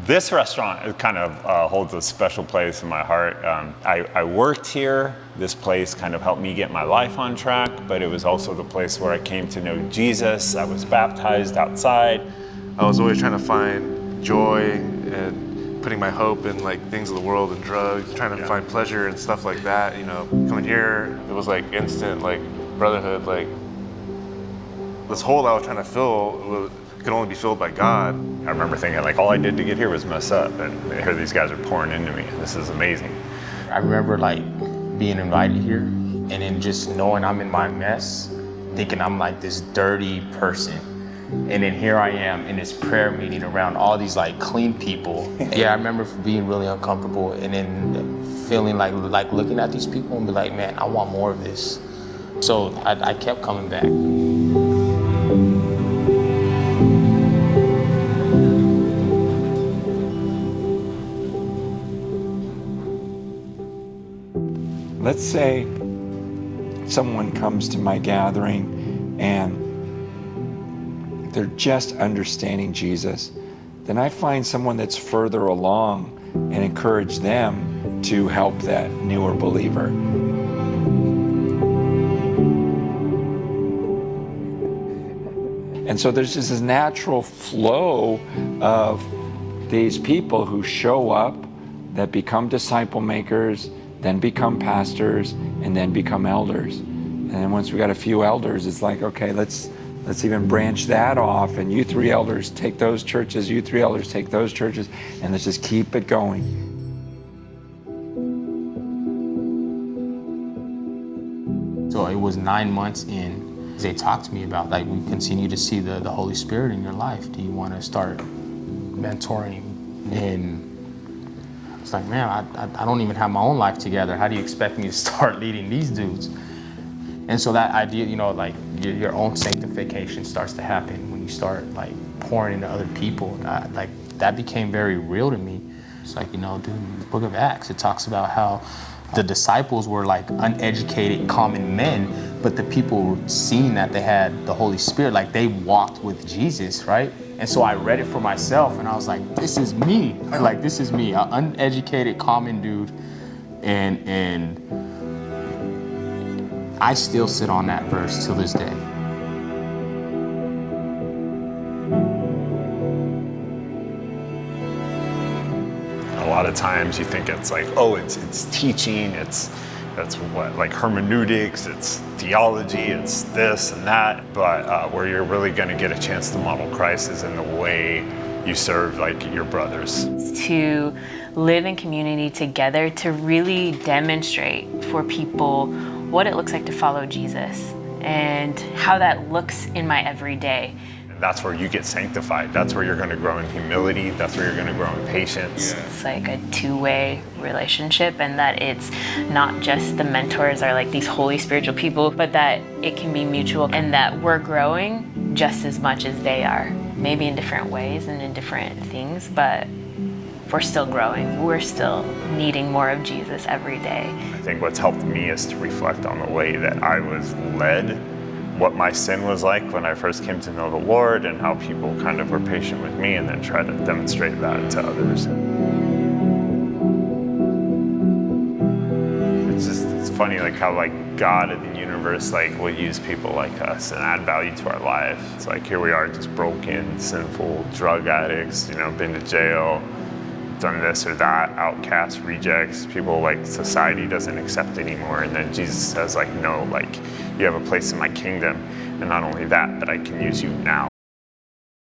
This restaurant kind of holds a special place in my heart. I worked here. This place kind of helped me get my life on track, but it was also the place where I came to know Jesus. I was baptized outside. I was always trying to find joy and putting my hope in like things of the world and drugs, trying to find pleasure and stuff like that. You know, coming here, it was like instant like brotherhood. Like this hole I was trying to fill could only be filled by God. I remember thinking like all I did to get here was mess up, and here these guys are pouring into me. This is amazing. I remember like being invited here and then just knowing I'm in my mess, thinking I'm like this dirty person. And then here I am in this prayer meeting around all these like clean people. Yeah, I remember being really uncomfortable and then feeling like looking at these people and be like, man, I want more of this. So I kept coming back. Let's say someone comes to my gathering and they're just understanding Jesus. Then I find someone that's further along and encourage them to help that newer believer. And so there's just this natural flow of these people who show up, that become disciple makers, then become pastors, and then become elders. And then once we got a few elders, it's like, okay, let's even branch that off, and you three elders take those churches, you three elders take those churches, and let's just keep it going. So it was 9 months in, they talked to me about like, we continue to see the Holy Spirit in your life. Do you want to start mentoring? And it's like, man, I don't even have my own life together. How do you expect me to start leading these dudes? And so that idea, you know, like your own sanctification starts to happen when you start like pouring into other people. Like that became very real to me. It's like, you know, dude, in the book of Acts, it talks about how the disciples were like uneducated common men, but the people were seeing that they had the Holy Spirit, like they walked with Jesus, right? And so I read it for myself and I was like, this is me. Like, this is me, an uneducated common dude. And I still sit on that verse till this day. A lot of times you think it's like, oh, it's teaching, it's what, like hermeneutics, it's theology, it's this and that. But where you're really going to get a chance to model Christ is in the way you serve like your brothers. To live in community together, to really demonstrate for people what it looks like to follow Jesus and how that looks in my everyday. That's where you get sanctified. That's where you're going to grow in humility. That's where you're going to grow in patience. It's like a two-way relationship, and that it's not just the mentors are like these holy spiritual people, but that it can be mutual and that we're growing just as much as they are. Maybe in different ways and in different things, but we're still growing. We're still needing more of Jesus every day. I think what's helped me is to reflect on the way that I was led, what my sin was like when I first came to know the Lord, and how people kind of were patient with me, and then try to demonstrate that to others. It's funny like how like God in the universe like will use people like us and add value to our life. It's like here we are just broken, sinful, drug addicts, you know, been to jail, done this or that, outcasts, rejects, people like society doesn't accept anymore. And then Jesus says like, no, like you have a place in my kingdom. And not only that, but I can use you now.